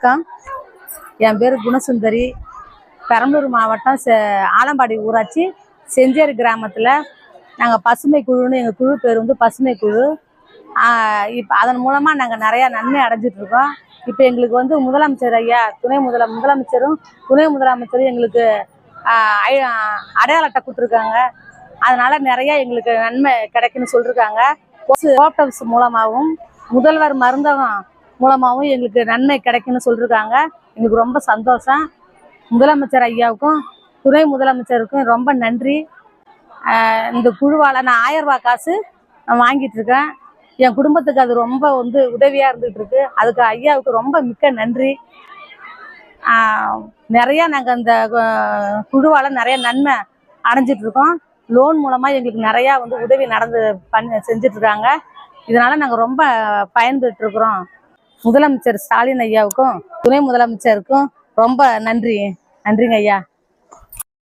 வணக்கம். என் பேர் குணசுந்தரி. பெரம்பலூர் மாவட்டம் ஆலம்பாடி ஊராட்சி செஞ்சேரி கிராமத்தில் நாங்கள் பசுமை குழுன்னு எங்கள் குழு பேர் வந்து பசுமை குழு. இப்போ அதன் மூலமாக நாங்கள் நிறையா நன்மை அடைஞ்சிட்ருக்கோம். இப்போ எங்களுக்கு வந்து முதலமைச்சர் ஐயா முதலமைச்சரும் துணை முதலமைச்சரும் எங்களுக்கு அடையாள அட்டை கொடுத்துருக்காங்க. அதனால் நிறையா எங்களுக்கு நன்மை கிடைக்குன்னு சொல்லியிருக்காங்க. ஹோப்டப்ஸ் மூலமாகவும் முதல்வர் மருந்தகம் மூலமாகவும் எங்களுக்கு நன்மை கிடைக்குன்னு சொல்லியிருக்காங்க. எங்களுக்கு ரொம்ப சந்தோஷம். முதலமைச்சர் ஐயாவுக்கும் துணை முதலமைச்சருக்கும் ரொம்ப நன்றி. இந்த குழுவால் நான் 1000 ரூபா காசு நான் வாங்கிட்டுருக்கேன். என் குடும்பத்துக்கு அது ரொம்ப வந்து உதவியாக இருந்துகிட்ருக்கு. அதுக்கு ஐயாவுக்கு ரொம்ப மிக்க நன்றி. நிறையா நாங்கள் இந்த குழுவால் நிறைய நன்மை அடைஞ்சிட்ருக்கோம். லோன் மூலமாக எங்களுக்கு நிறையா வந்து உதவி செஞ்சிட்ருக்காங்க. இதனால் நாங்கள் ரொம்ப பயன்பெற்றுருக்குறோம். முதலமைச்சர் ஸ்டாலின் ஐயாவுக்கும் துணை முதலமைச்சருக்கும் ரொம்ப நன்றிங்க ஐயா.